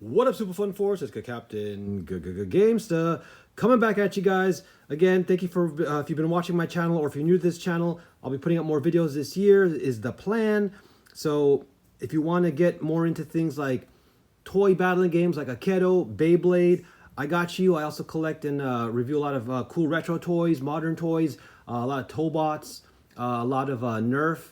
What up, Super Fun Force? It's Captain Gamesta coming back at you guys again. Thank you for if you've been watching my channel or if you're new to this channel. I'll be putting up more videos this year is the plan. So if you want to get more into things like toy battling games like Akedo, Beyblade, I got you. I also collect and review a lot of cool retro toys, modern toys, a lot of Tobots, a lot of Nerf.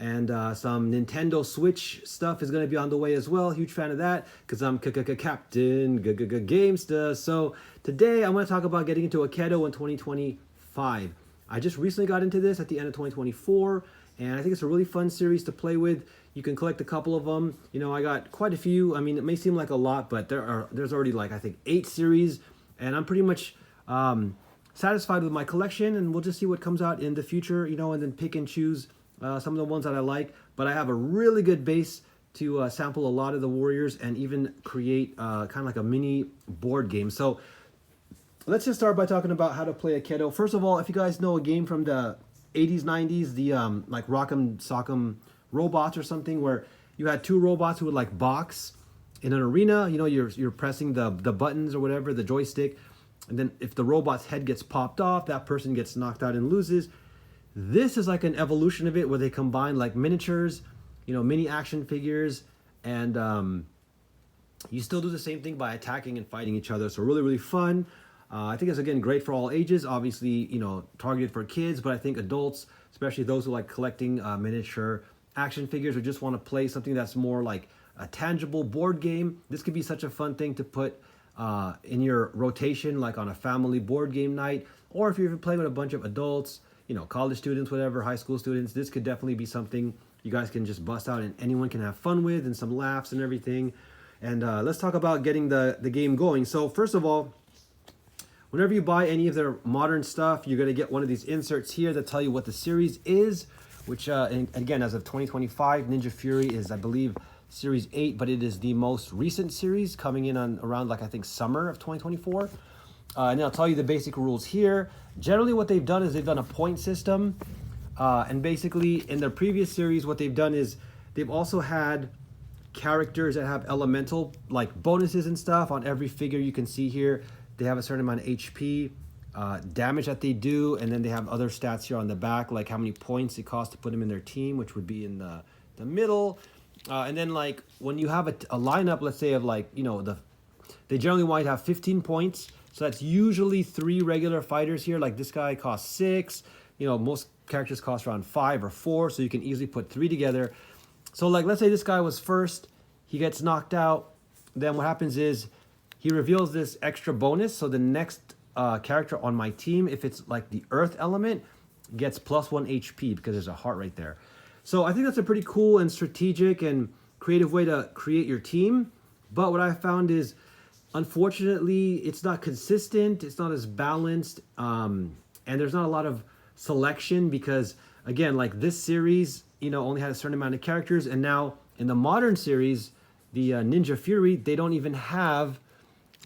And some Nintendo Switch stuff is going to be on the way as well. Huge fan of that because I'm Captain Gamesta. So today I'm going to talk about getting into Akedo in 2025. I just recently got into this at the end of 2024, and I think it's a really fun series to play with. You can collect a couple of them. You know, I got quite a few. I mean, it may seem like a lot, but there's already like I think 8 series, and I'm pretty much satisfied with my collection. And we'll just see what comes out in the future. You know, and then pick and choose some of the ones that I like, but I have a really good base to sample a lot of the warriors and even create kind of like a mini board game. So let's just start by talking about how to play Akedo. First of all, if you guys know a game from the 80s, 90s, the like Rock'em Sock'em Robots or something, where you had 2 robots who would like box in an arena. You know, you're pressing the buttons or whatever, the joystick, and then if the robot's head gets popped off, that person gets knocked out and loses. This is like an evolution of it where they combine like miniatures, you know, mini action figures, and you still do the same thing by attacking and fighting each other. So really, really fun. I think it's, again, great for all ages. Obviously, you know, targeted for kids, but I think adults, especially those who like collecting miniature action figures or just want to play something that's more like a tangible board game, this could be such a fun thing to put in your rotation, like on a family board game night, or if you're playing with a bunch of adults, you know, college students, whatever, high school students. This could definitely be something you guys can just bust out and anyone can have fun with, and some laughs and everything. And let's talk about getting the game going. So first of all, whenever you buy any of their modern stuff, you're going to get one of these inserts here that tell you what the series is, which, and again, as of 2025, Ninja Fury is, I believe, Series 8, but it is the most recent series, coming in on around, like, I think, summer of 2024. And I'll tell you the basic rules here. Generally, what they've done is they've done a point system. And basically, in their previous series, what they've done is they've also had characters that have elemental, like bonuses and stuff on every figure you can see here. They have a certain amount of HP, damage that they do, and then they have other stats here on the back, like how many points it costs to put them in their team, which would be in the middle. And then, like, when you have a lineup, let's say, of, like, you know, they generally might have 15 points. So that's usually 3 regular fighters here. Like this guy costs 6. You know, most characters cost around 5 or 4. So you can easily put 3 together. So like, let's say this guy was first. He gets knocked out. Then what happens is he reveals this extra bonus. So the next character on my team, if it's like the earth element, gets +1 HP because there's a heart right there. So I think that's a pretty cool and strategic and creative way to create your team. But what I found is, unfortunately, it's not consistent, it's not as balanced, and there's not a lot of selection because, again, like this series, you know, only had a certain amount of characters, and now in the modern series, the Ninja Fury, they don't even have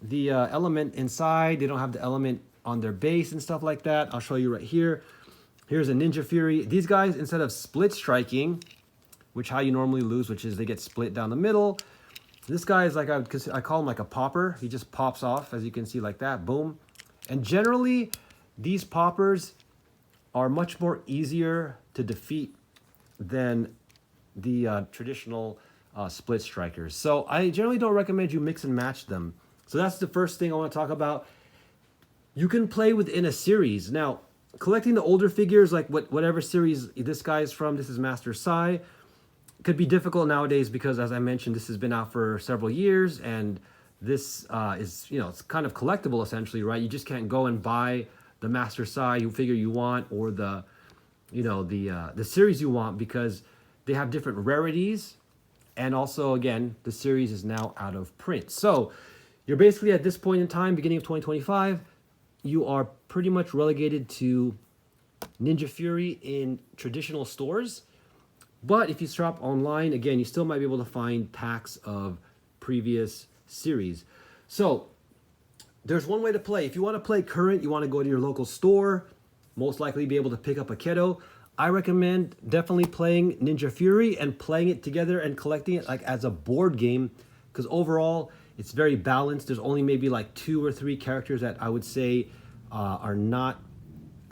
the element inside, they don't have the element on their base and stuff like that. I'll show you right here. Here's a Ninja Fury. These guys, instead of split striking, which how you normally lose, which is they get split down the middle, this guy is like, I call him like a popper. He just pops off, as you can see, like that, boom. And generally, these poppers are much more easier to defeat than the traditional split strikers. So I generally don't recommend you mix and match them. So that's the first thing I want to talk about. You can play within a series. Now, collecting the older figures, like whatever series this guy is from, this is Master Sai, could be difficult nowadays because, as I mentioned, this has been out for several years, and this is, you know, it's kind of collectible essentially, right? You just can't go and buy the Master Sai figure you want, or the, you know, the series you want, because they have different rarities, and also, again, the series is now out of print. So you're basically at this point in time, beginning of 2025, you are pretty much relegated to Ninja Fury in traditional stores. But if you shop online, again, you still might be able to find packs of previous series. So there's one way to play. If you want to play current, you want to go to your local store, most likely be able to pick up Akedo. I recommend definitely playing Ninja Fury and playing it together and collecting it like as a board game, because overall It's very balanced. There's only maybe like 2 or 3 characters that I would say are not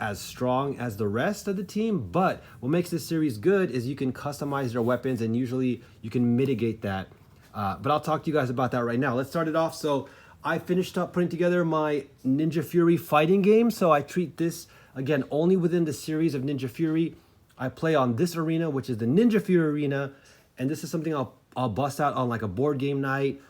as strong as the rest of the team, but what makes this series good is you can customize their weapons, and usually you can mitigate that. But I'll talk to you guys about that right now. Let's start it off. So I finished up putting together my Ninja Fury fighting game. So I treat this, again, only within the series of Ninja Fury. I play on this arena, which is the Ninja Fury arena, and this is something I'll bust out on like a board game night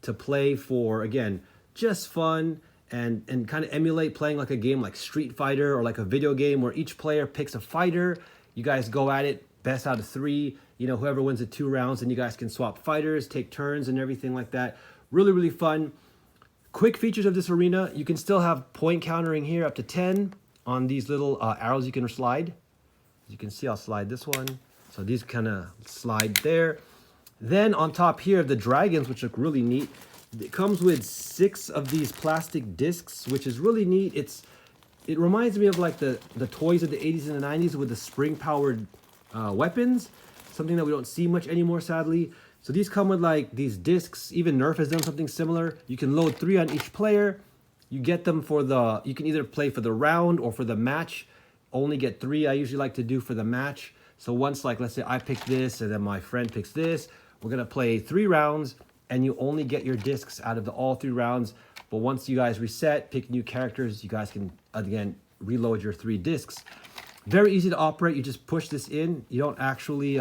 to play for, again, just fun. And kind of emulate playing like a game like Street Fighter or like a video game where each player picks a fighter. You guys go at it, best out of 3. You know, whoever wins the 2 rounds, and you guys can swap fighters, take turns and everything like that. Really, really fun. Quick features of this arena. You can still have point countering here up to 10 on these little arrows you can slide. As you can see, I'll slide this one. So these kind of slide there. Then on top here, the dragons, which look really neat. It comes with 6 of these plastic discs, which is really neat. It reminds me of like the toys of the 80s and the 90s with the spring-powered weapons, something that we don't see much anymore, sadly. So these come with like these discs. Even Nerf has done something similar. You can load 3 on each player. You get them for you can either play for the round or for the match. Only get 3. I usually like to do for the match. So once, like, let's say I pick this and then my friend picks this, we're gonna play 3 rounds. And you only get your discs out of all 3 rounds. But once you guys reset, pick new characters, you guys can, again, reload your 3 discs. Very easy to operate. You just push this in. You don't actually,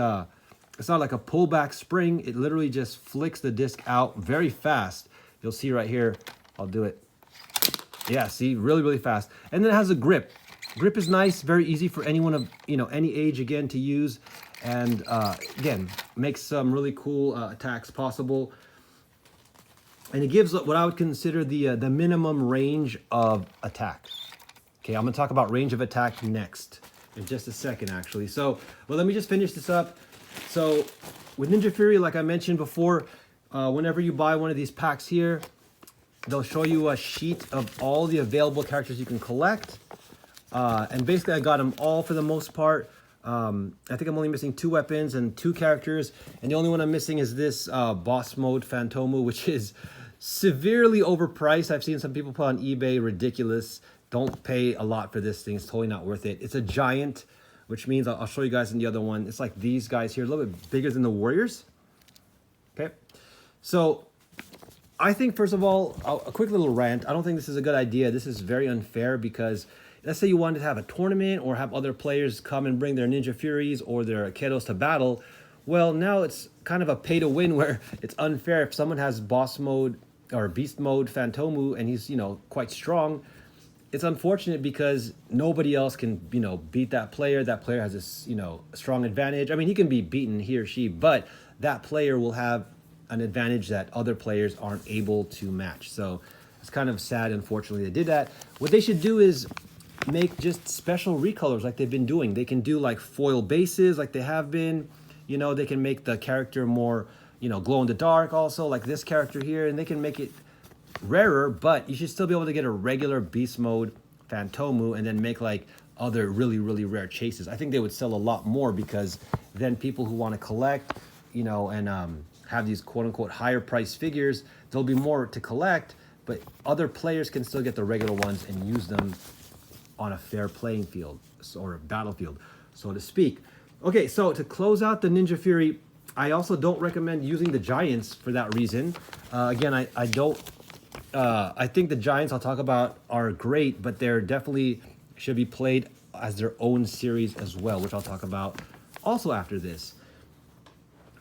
it's not like a pullback spring. It literally just flicks the disc out very fast. You'll see right here. I'll do it. Yeah, see, really, really fast. And then it has a grip. Grip is nice, very easy for anyone of, you know, any age, again, to use. And again, makes some really cool attacks possible. And it gives what I would consider the minimum range of attack. Okay, I'm gonna talk about range of attack next in just a second, actually. So, well, let me just finish this up. So, with Ninja Fury, like I mentioned before, whenever you buy one of these packs here, they'll show you a sheet of all the available characters you can collect. And basically, I got them all for the most part. I think I'm only missing 2 weapons and 2 characters. And the only one I'm missing is this boss mode Phantomu, which is severely overpriced. I've seen some people put on eBay, ridiculous. Don't pay a lot for this thing. It's totally not worth it. It's a giant, which means I'll show you guys in the other one. It's like these guys here, a little bit bigger than the Warriors. Okay, so I think, first of all, a quick little rant. I don't think this is a good idea. This is very unfair because let's say you wanted to have a tournament or have other players come and bring their Ninja Furies or their Akedos to battle. Well, now it's kind of a pay to win where it's unfair. If someone has boss mode or beast mode Phantomu and he's, you know, quite strong, it's unfortunate because nobody else can, you know, beat that player. That player has this, you know, strong advantage. I mean, he can be beaten, he or she, but that player will have an advantage that other players aren't able to match. So it's kind of sad, unfortunately, they did that. What they should do is make just special recolors like they've been doing. They can do like foil bases like they have been. You know, they can make the character more, you know, glow in the dark also, like this character here, and they can make it rarer, but you should still be able to get a regular beast mode Phantomu and then make like other really, really rare chases. I think they would sell a lot more because then people who want to collect, you know, and have these quote unquote higher price figures, there'll be more to collect, but other players can still get the regular ones and use them on a fair playing field or a battlefield, so to speak. Okay, so to close out the Ninja Fury, I also don't recommend using the Giants for that reason. Again, I think the Giants I'll talk about are great, but they're definitely should be played as their own series as well, which I'll talk about also after this.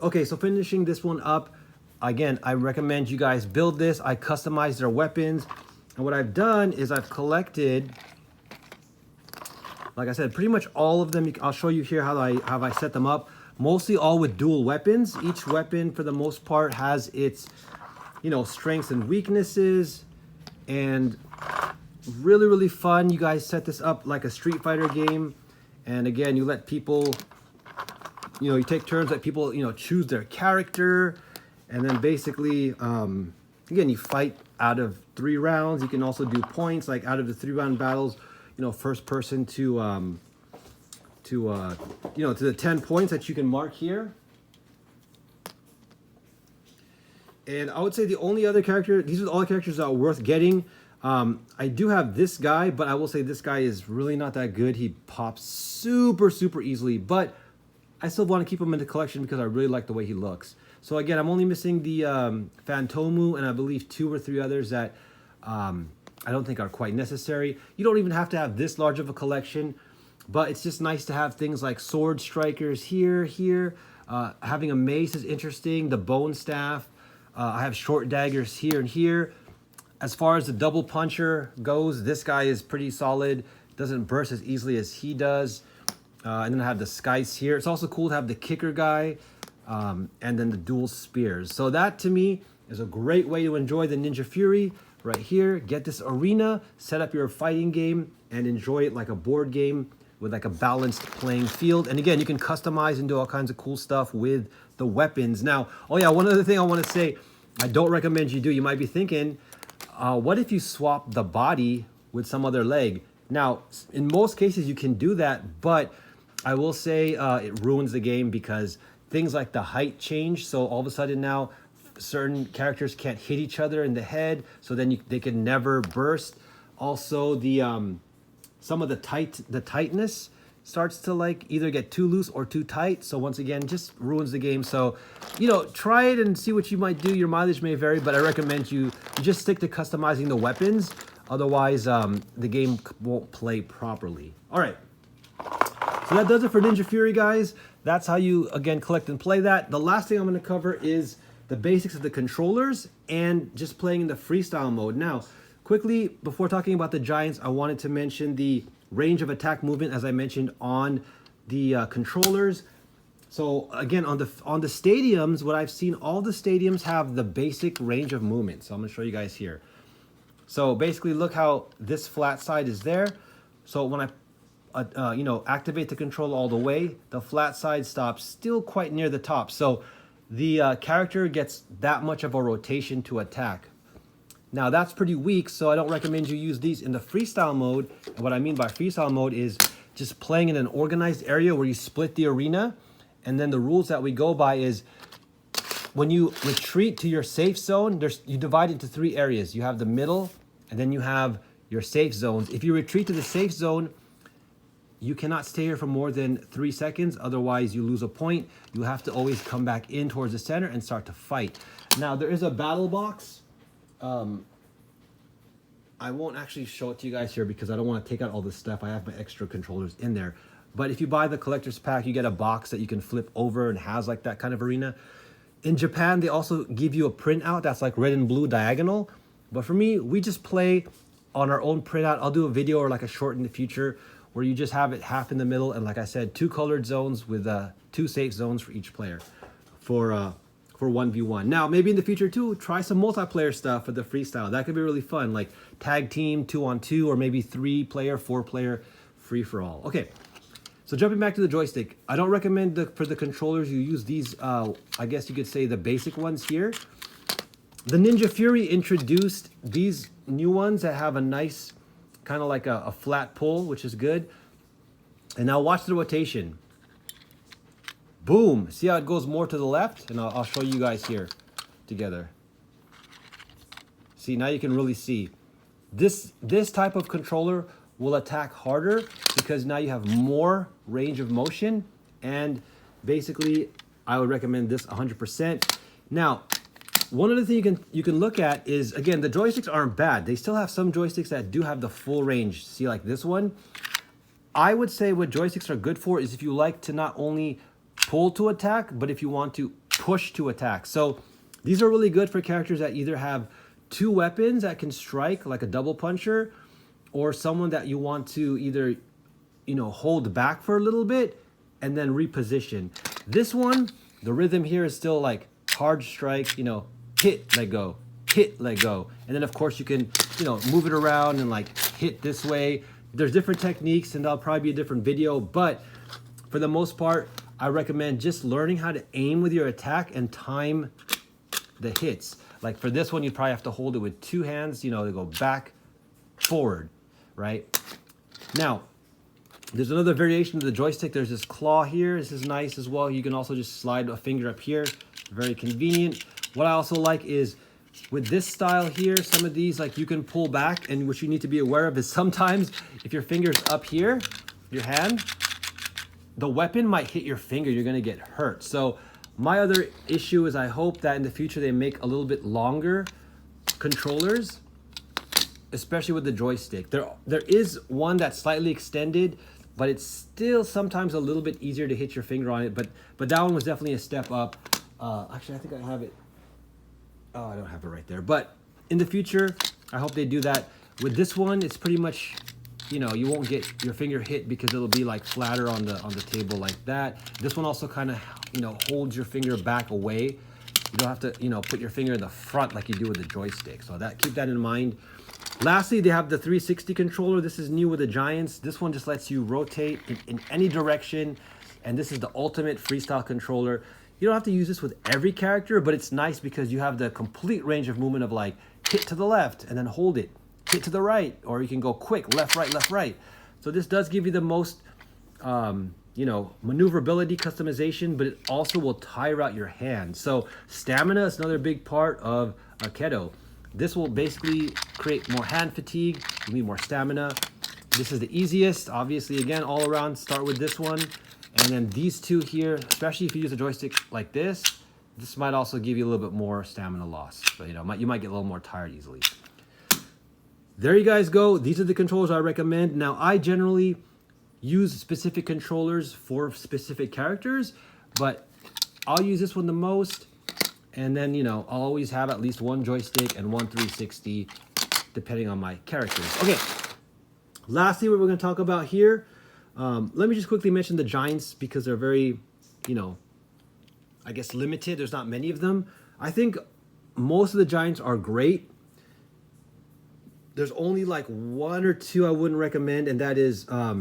Okay, so finishing this one up, again, I recommend you guys build this. I customized their weapons, and what I've done is I've collected, like I said, pretty much all of them. I'll show you here how I set them up. Mostly all with dual weapons. Each weapon, for the most part, has its, you know, strengths and weaknesses, and really, really fun. You guys set this up like a Street Fighter game, and again, you let people, you know, you take turns, let people, you know, choose their character, and then basically, again, you fight out of 3 rounds. You can also do points, like out of the 3-round battles, you know, first person to the 10 points that you can mark here. And I would say the only other character, these are all the characters that are worth getting. I do have this guy, but I will say this guy is really not that good. He pops super, super easily, but I still want to keep him in the collection because I really like the way he looks. So again, I'm only missing the Phantomu and I believe 2 or 3 others that I don't think are quite necessary. You don't even have to have this large of a collection, but it's just nice to have things like sword strikers here. Having a mace is interesting. The bone staff. I have short daggers here and here. As far as the double puncher goes, this guy is pretty solid. Doesn't burst as easily as he does. And then I have the skies here. It's also cool to have the kicker guy and then the dual spears. So that to me is a great way to enjoy the Ninja Fury right here. Get this arena, set up your fighting game, and enjoy it like a board game with like a balanced playing field. And again, you can customize and do all kinds of cool stuff with the weapons. Now, oh yeah, one other thing I want to say, I don't recommend you do. You might be thinking, what if you swap the body with some other leg? Now, in most cases, you can do that, but I will say it ruins the game because things like the height change. So all of a sudden now, certain characters can't hit each other in the head, so then they can never burst. Also, the some of the tightness starts to like either get too loose or too tight. So once again, just ruins the game. So, you know, try it and see what you might do. Your mileage may vary, but I recommend you just stick to customizing the weapons. Otherwise, the game won't play properly. All right. So that does it for Ninja Fury, guys. That's how you, again, collect and play that. The last thing I'm going to cover is the basics of the controllers and just playing in the freestyle mode. Now, quickly, before talking about the Giants, I wanted to mention the range of attack movement, as I mentioned, on the controllers. So again, on the stadiums, what I've seen, all the stadiums have the basic range of movement. So I'm going to show you guys here. So basically, look how this flat side is there. So when I you know, activate the controller all the way, the flat side stops still quite near the top. So the character gets that much of a rotation to attack. Now that's pretty weak, so I don't recommend you use these in the freestyle mode. And what I mean by freestyle mode is just playing in an organized area where you split the arena. And then the rules that we go by is when you retreat to your safe zone, you divide into 3 areas. You have the middle, and then you have your safe zones. If you retreat to the safe zone, you cannot stay here for more than 3 seconds. Otherwise, you lose a point. You have to always come back in towards the center and start to fight. Now, there is a battle box. I won't actually show it to you guys here because I don't want to take out all this stuff. I have my extra controllers in there. But if you buy the collector's pack, you get a box that you can flip over and has like that kind of arena. In Japan, they also give you a printout that's like red and blue diagonal. But for me, we just play on our own printout. I'll do a video or like a short in the future where you just have it half in the middle. And like I said, 2 colored zones with 2 safe zones for each player for 1v1. Now, maybe in the future too, try some multiplayer stuff for the freestyle. That could be really fun, like tag team, 2-on-2, or maybe 3-player, 4-player, free for all. Okay, so jumping back to the joystick, I don't recommend for the controllers you use these, I guess you could say the basic ones here. The Ninja Fury introduced these new ones that have a nice, kind of like a flat pull, which is good. And now watch the rotation. Boom. See how it goes more to the left? And I'll show you guys here together. See, now you can really see. This type of controller will attack harder because now you have more range of motion. And basically, I would recommend this 100%. Now, one other thing you can look at is, again, the joysticks aren't bad. They still have some joysticks that do have the full range. See, like this one? I would say what joysticks are good for is if you like to not only pull to attack, but if you want to push to attack. So these are really good for characters that either have 2 weapons that can strike, like a double puncher, or someone that you want to either, you know, hold back for a little bit and then reposition. This one, the rhythm here is still like hard strike, you know, hit, let go, hit, let go. And then of course you can, you know, move it around and like hit this way. There's different techniques and that'll probably be a different video, but for the most part, I recommend just learning how to aim with your attack and time the hits. Like for this one, you probably have to hold it with 2 hands, you know, to go back, forward, right? Now, there's another variation of the joystick. There's this claw here. This is nice as well. You can also just slide a finger up here. Very convenient. What I also like is with this style here, some of these like you can pull back, and what you need to be aware of is sometimes if your finger's up here, your hand, the weapon might hit your finger, you're gonna get hurt. So my other issue is I hope that in the future they make a little bit longer controllers, especially with the joystick. There is one that's slightly extended, but it's still sometimes a little bit easier to hit your finger on it. But that one was definitely a step up. Actually, I think I have it. Oh, I don't have it right there. But in the future, I hope they do that. With this one, it's pretty much, you know, you won't get your finger hit because it'll be like flatter on the table like that. This one also kind of, you know, holds your finger back away. You don't have to, you know, put your finger in the front like you do with the joystick. So keep that in mind. Lastly, they have the 360 controller. This is new with the Giants. This one just lets you rotate in any direction. And this is the ultimate freestyle controller. You don't have to use this with every character, but it's nice because you have the complete range of movement of like hit to the left and then hold it, hit to the right, or you can go quick, left, right. So this does give you the most, you know, maneuverability, customization, but it also will tire out your hand. So stamina is another big part of Akedo. This will basically create more hand fatigue, you need more stamina. This is the easiest, obviously, again, all around, start with this one. And then these two here, especially if you use a joystick like this might also give you a little bit more stamina loss. So, you know, you might get a little more tired easily. There you guys go. These are the controllers I recommend. Now, I generally use specific controllers for specific characters, but I'll use this one the most. And then, you know, I'll always have at least one joystick and one 360, depending on my characters. Okay, lastly, what we're going to talk about here, let me just quickly mention the Giants because they're very, you know, I guess limited. There's not many of them. I think most of the Giants are great. There's only like one or two I wouldn't recommend, and that is, I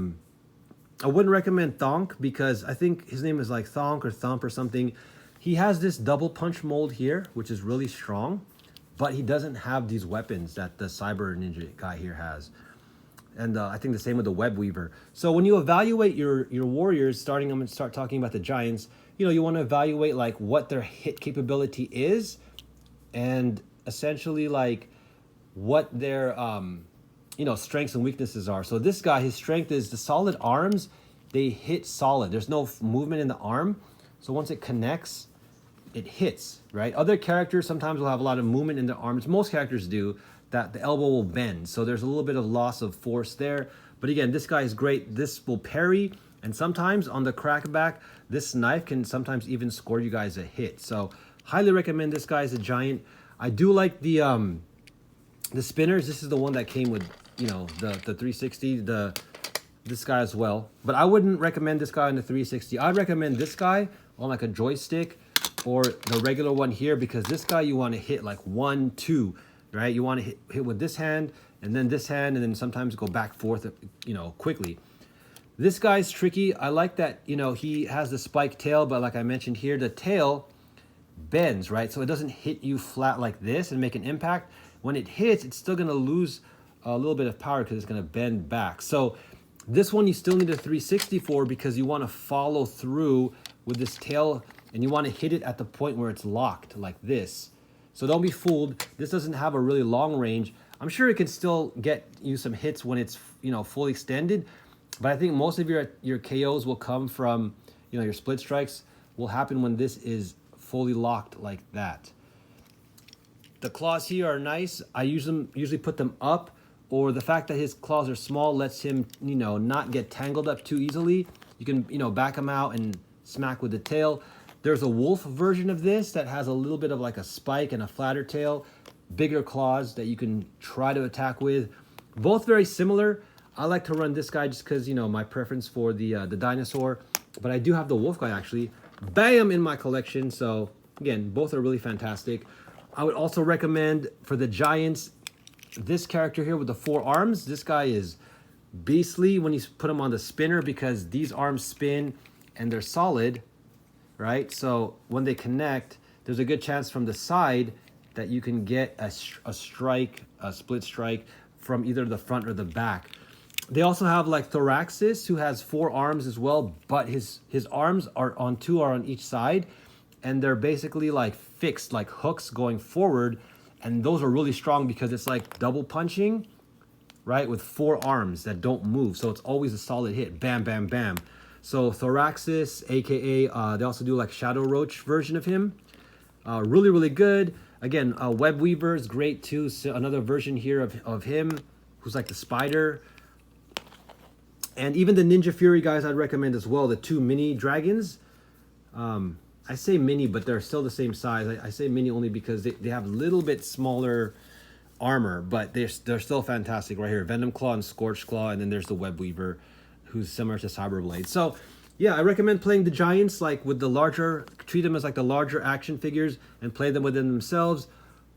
wouldn't recommend Thonk because I think his name is like Thonk or Thump or something. He has this double punch mold here, which is really strong, but he doesn't have these weapons that the Cyber Ninja guy here has. And I think the same with the Web Weaver. So when you evaluate your warriors, I'm going to start talking about the Giants, you know, you want to evaluate like what their hit capability is and essentially like what their, you know, strengths and weaknesses are. So this guy, his strength is the solid arms, they hit solid. There's no movement in the arm. So once it connects, it hits, right? Other characters sometimes will have a lot of movement in the arms. Most characters do, that the elbow will bend. So there's a little bit of loss of force there. But again, this guy is great. This will parry. And sometimes on the crackback, this knife can sometimes even score you guys a hit. So highly recommend this guy as a Giant. I do like the spinners. This is the one that came with, you know, the 360, this guy as well. But I wouldn't recommend this guy on the 360. I'd recommend this guy on like a joystick or the regular one here, because this guy you want to hit like 1, 2, right? You want to hit with this hand and then sometimes go back forth, you know, quickly. This guy's tricky. I like that, you know, he has the spiked tail, but like I mentioned here, the tail bends, right? So it doesn't hit you flat like this and make an impact. When it hits, it's still going to lose a little bit of power because it's going to bend back. So this one you still need a 360 for because you want to follow through with this tail and you want to hit it at the point where it's locked like this. So don't be fooled. This doesn't have a really long range. I'm sure it can still get you some hits when it's, you know, fully extended, but I think most of your KOs will come from, you know, your split strikes will happen when this is fully locked like that. The claws here are nice. I usually put them up, or the fact that his claws are small lets him, you know, not get tangled up too easily. You can, you know, back him out and smack with the tail. There's a wolf version of this that has a little bit of like a spike and a flatter tail, bigger claws that you can try to attack with. Both very similar. I like to run this guy just because, you know, my preference for the dinosaur, but I do have the wolf guy actually. Bam, in my collection. So again, both are really fantastic. I would also recommend for the Giants, this character here with the 4 arms. This guy is beastly when you put him on the spinner because these arms spin and they're solid, right? So when they connect, there's a good chance from the side that you can get a strike, a split strike from either the front or the back. They also have like Thoraxis, who has 4 arms as well, but his arms are on 2 are on each side. and they're basically like fixed, like hooks going forward. And those are really strong because it's like double punching, right? With 4 arms that don't move. So it's always a solid hit. Bam, bam, bam. So Thoraxis, aka, they also do like Shadow Roach version of him. Really, really good. Again, Web Weaver is great too. So another version here of him who's like the spider. And even the Ninja Fury guys I'd recommend as well. The 2 mini dragons. I say mini, but they're still the same size. I say mini only because they have a little bit smaller armor, but they're still fantastic right here. Venom Claw and Scorch Claw, and then there's the Web Weaver, who's similar to Cyberblade. So yeah, I recommend playing the giants like with the larger, treat them as like the larger action figures and play them within themselves.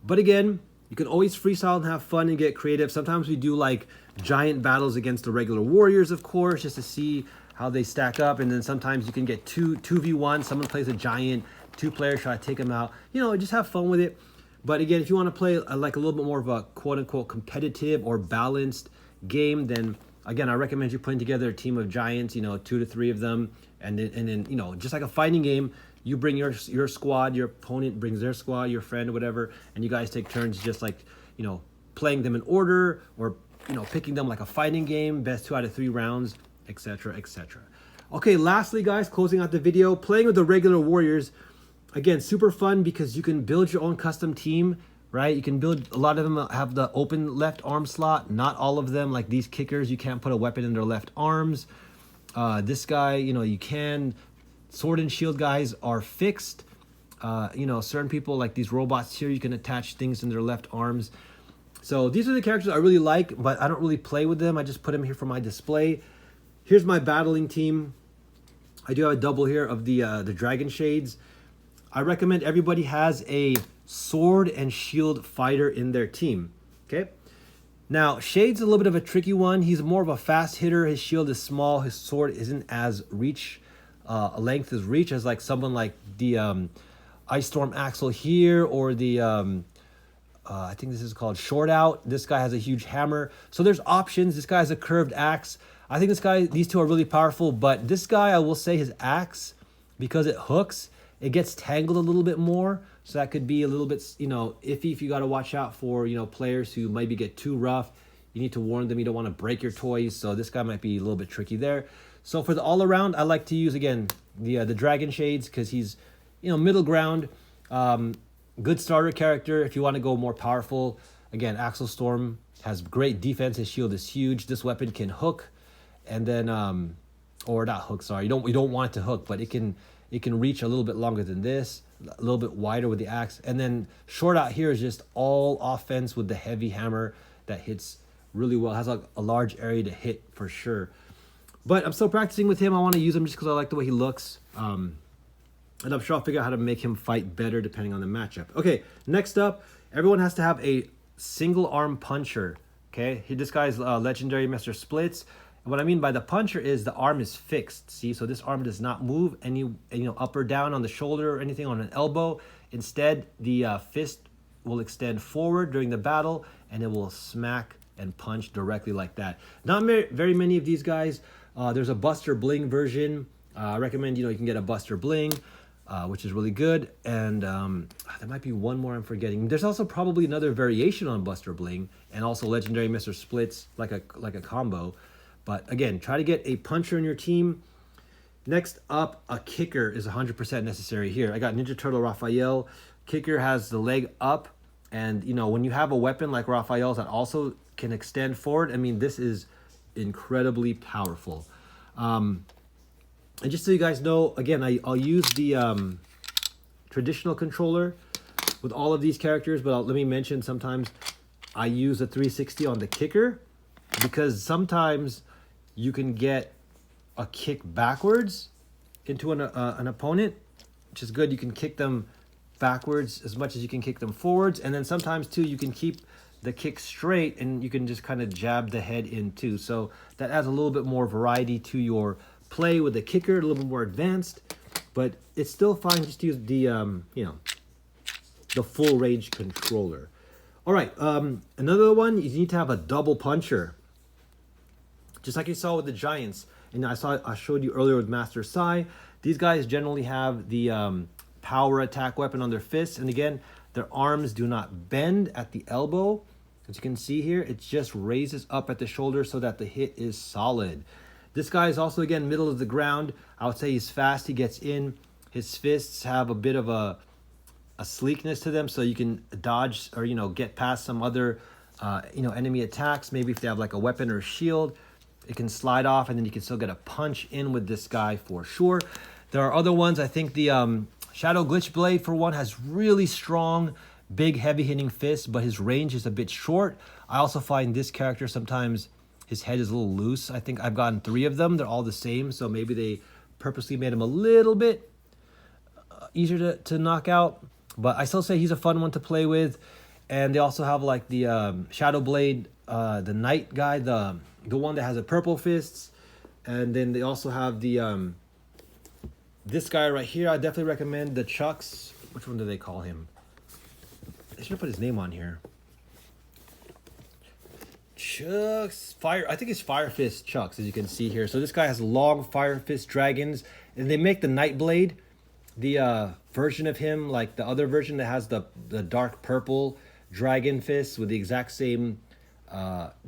But again, you can always freestyle and have fun and get creative. Sometimes we do like giant battles against the regular warriors, of course, just to see how they stack up. And then sometimes you can get 2v1. Someone plays a giant, 2 players try to take them out. You know, just have fun with it. But again, if you want to play like a little bit more of a quote-unquote competitive or balanced game, then again, I recommend you putting together a team of giants, you know, 2 to 3 of them. And then you know, just like a fighting game, you bring your squad, your opponent brings their squad, your friend or whatever, and you guys take turns just like, you know, playing them in order, or, you know, picking them like a fighting game, best 2 out of 3 rounds, etc., etc. Okay, lastly, guys, closing out the video, playing with the regular warriors. Again, super fun because you can build your own custom team, right? You can build, a lot of them have the open left arm slot. Not all of them, like these kickers, you can't put a weapon in their left arms. This guy, you know, you can. Sword and shield guys are fixed. You know, certain people like these robots here, you can attach things in their left arms. So these are the characters I really like, but I don't really play with them. I just put them here for my display. Here's my battling team. I do have a double here of the Dragon Shades. I recommend everybody has a sword and shield fighter in their team, okay? Now, Shade's a little bit of a tricky one. He's more of a fast hitter. His shield is small. His sword isn't as length as reach as like someone like the Ice Storm Axle here, or the, I think this is called Short Out. This guy has a huge hammer. So there's options. This guy has a curved axe. I think these 2 are really powerful, but this guy, I will say his axe, because it hooks, it gets tangled a little bit more. So that could be a little bit, you know, iffy if you got to watch out for, you know, players who maybe get too rough. You need to warn them. You don't want to break your toys. So this guy might be a little bit tricky there. So for the all around, I like to use, again, the Dragon Shades, because he's, you know, middle ground. Good starter character if you want to go more powerful. Again, Axel Storm has great defense. His shield is huge. This weapon can hook, and then or not hook, sorry. You don't want it to hook, but it can reach a little bit longer than this, a little bit wider with the axe. And then Short Out here is just all offense with the heavy hammer that hits really well. Has like a large area to hit for sure. But I'm still practicing with him. I want to use him just because I like the way he looks. And I'm sure I'll figure out how to make him fight better depending on the matchup. Okay, next up, everyone has to have a single arm puncher. Okay, this guy's legendary Mr. Splits. And what I mean by the puncher is the arm is fixed. See, so this arm does not move any, you know, up or down on the shoulder or anything on an elbow. Instead, the fist will extend forward during the battle, and it will smack and punch directly like that. Not very many of these guys. There's a Buster Bling version. I recommend, you know, you can get a Buster Bling, which is really good. And there might be one more I'm forgetting. There's also probably another variation on Buster Bling, and also legendary Mr. Splits, like a combo. But again, try to get a puncher in your team. Next up, a kicker is 100% necessary here. I got Ninja Turtle Raphael. Kicker has the leg up, and you know, when you have a weapon like Raphael's that also can extend forward, I mean, this is incredibly powerful. And just so you guys know, again, I'll use the traditional controller with all of these characters, but let me mention sometimes I use a 360 on the kicker, because sometimes you can get a kick backwards into an opponent, which is good. You can kick them backwards as much as you can kick them forwards. And then sometimes too, you can keep the kick straight and you can just kind of jab the head in too. So that adds a little bit more variety to your play with the kicker, a little bit more advanced, but it's still fine just to use the, you know, the full range controller. All right, another one, you need to have a double puncher. Just like you saw with the Giants, and I showed you earlier with Master Sai. These guys generally have the power attack weapon on their fists. And again, their arms do not bend at the elbow. As you can see here, it just raises up at the shoulder so that the hit is solid. This guy is also, again, middle of the ground. I would say he's fast. He gets in. His fists have a bit of a sleekness to them, so you can dodge or, get past some other, enemy attacks. Maybe if they have like a weapon or a shield, it can slide off, and then you can still get a punch in with this guy for sure. There are other ones. I think the Shadow Glitch Blade, for one, has really strong, big, heavy-hitting fists, but his range is a bit short. I also find this character sometimes his head is a little loose. I think I've gotten 3 of them. They're all the same, so maybe they purposely made him a little bit easier to knock out. But I still say he's a fun one to play with. And they also have like the Shadow Blade, the Knight guy, the one that has a purple fists. And then they also have the this guy right here. I definitely recommend the Chucks. Which one do they call him? They should have put his name on here. Chucks Fire. I think it's Fire Fist Chucks, as you can see here. So this guy has long Fire Fist dragons, and they make the Night Blade, the version of him, like the other version that has the dark purple dragon fists with the exact same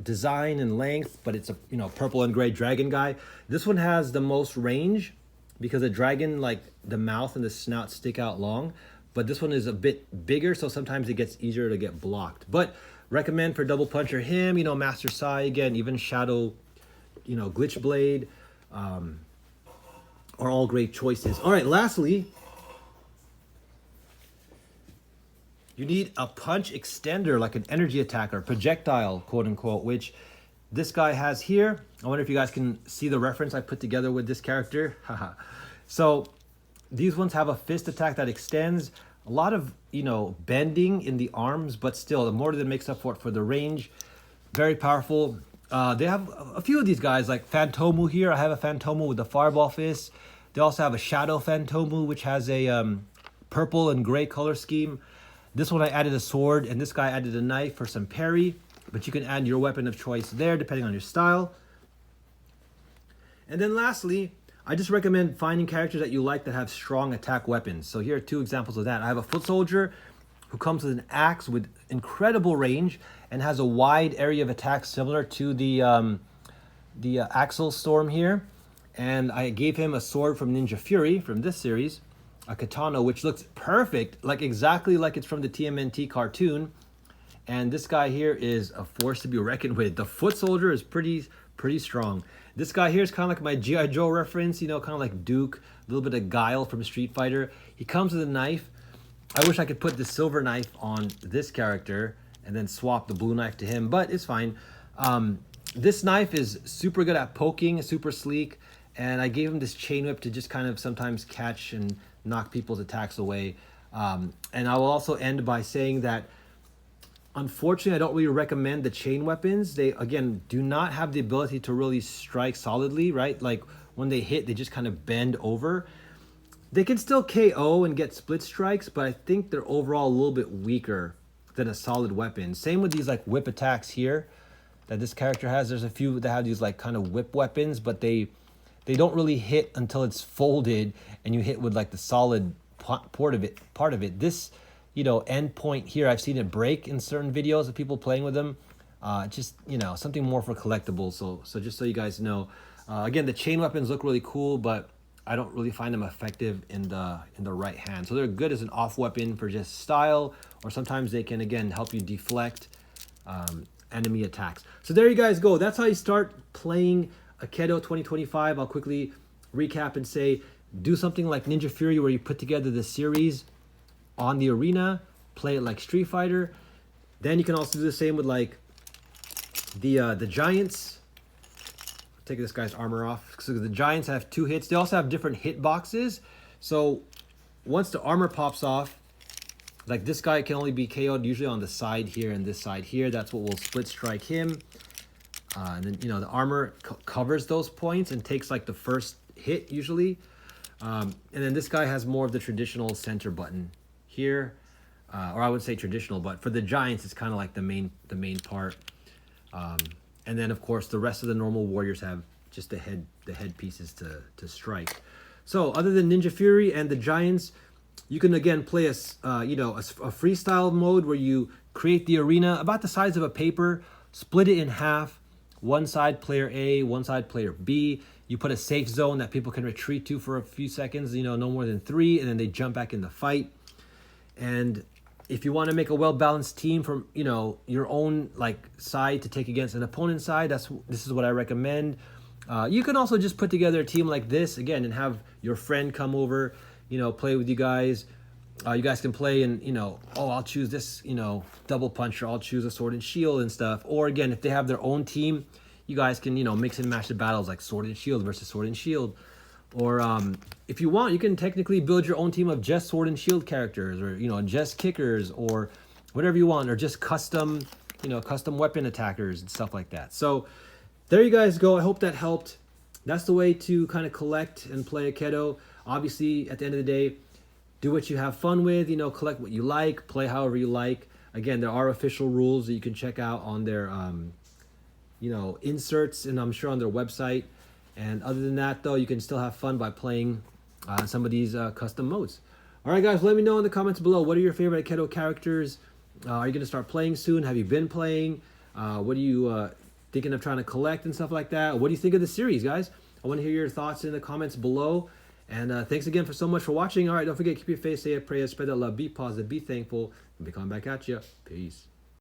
design and length, but it's a purple and gray dragon guy. This one has the most range because the dragon, like the mouth and the snout stick out long, but this one is a bit bigger, so sometimes it gets easier to get blocked. But recommend for Double Puncher him, Master Sai again, even Shadow, Glitch Blade, are all great choices. All right, lastly, you need a punch extender, like an energy attacker, projectile, quote unquote, which this guy has here. I wonder if you guys can see the reference I put together with this character. So these ones have a fist attack that extends. A lot of, bending in the arms, but still, the more that makes up for it for the range. Very powerful. They have a few of these guys, like Phantomu here. I have a Phantomu with the Fireball Fist. They also have a Shadow Phantomu, which has a purple and gray color scheme. This one I added a sword, and this guy added a knife for some parry. But you can add your weapon of choice there, depending on your style. And then lastly, I just recommend finding characters that you like that have strong attack weapons. So here are 2 examples of that. I have a Foot Soldier who comes with an axe with incredible range and has a wide area of attack similar to the Axel Storm here. And I gave him a sword from Ninja Fury from this series, a katana, which looks perfect, like exactly like it's from the TMNT cartoon. And this guy here is a force to be reckoned with. The Foot Soldier is pretty strong. This guy here is kind of like my G.I. Joe reference, kind of like Duke, a little bit of Guile from Street Fighter. He comes with a knife. I wish I could put the silver knife on this character and then swap the blue knife to him, but it's fine. This knife is super good at poking, super sleek, and I gave him this chain whip to just kind of sometimes catch and knock people's attacks away. And I will also end by saying that unfortunately, I don't really recommend the chain weapons. They, again, do not have the ability to really strike solidly, right? Like when they hit, they just kind of bend over. They can still KO and get split strikes, but I think they're overall a little bit weaker than a solid weapon. Same with these like whip attacks here that this character has. There's a few that have these like kind of whip weapons, but they don't really hit until it's folded and you hit with like the solid part of it. This end point here, I've seen it break in certain videos of people playing with them. Just, something more for collectibles. So just so you guys know, again, the chain weapons look really cool, but I don't really find them effective in the right hand. So they're good as an off weapon for just style, or sometimes they can, again, help you deflect enemy attacks. So there you guys go. That's how you start playing Akedo 2025. I'll quickly recap and say, do something like Ninja Fury where you put together the series on the arena, play it like Street Fighter. Then you can also do the same with like the Giants. Take this guy's armor off. So the Giants have 2 hits. They also have different hit boxes. So once the armor pops off, like this guy can only be KO'd usually on the side here and this side here. That's what will split strike him. And then, the armor covers those points and takes like the first hit usually. And then this guy has more of the traditional center button here. Or I would say traditional, but for the Giants, it's kind of like the main part. And then, of course, the rest of the normal warriors have just the head pieces to strike. So other than Ninja Fury and the Giants, You can again play a freestyle mode where you create the arena about the size of a paper, split it in half. One side player A, one side player B. You put a safe zone that people can retreat to for a few seconds, no more than 3, and then they jump back in the fight. And if you want to make a well-balanced team from your own side to take against an opponent's side, this is what I recommend. You can also just put together a team like this again and have your friend come over, play with you guys. You guys can play and I'll choose this double puncher, I'll choose a sword and shield and stuff. Or again, if they have their own team, you guys can mix and match the battles like sword and shield versus sword and shield. Or if you want, you can technically build your own team of just sword and shield characters, or just kickers, or whatever you want, or just custom weapon attackers and stuff like that. So there you guys go. I hope that helped. That's the way to kind of collect and play Akedo. Obviously, at the end of the day, do what you have fun with, collect what you like, play however you like. Again, there are official rules that you can check out on their, inserts, and I'm sure on their website. And other than that, though, you can still have fun by playing some of these custom modes. All right, guys, let me know in the comments below. What are your favorite Akedo characters? Are you going to start playing soon? Have you been playing? What are you thinking of trying to collect and stuff like that? What do you think of the series, guys? I want to hear your thoughts in the comments below. And thanks again so much for watching. All right, don't forget, keep your faith, say a prayer, spread that love, be positive, be thankful, and be coming back at you. Peace.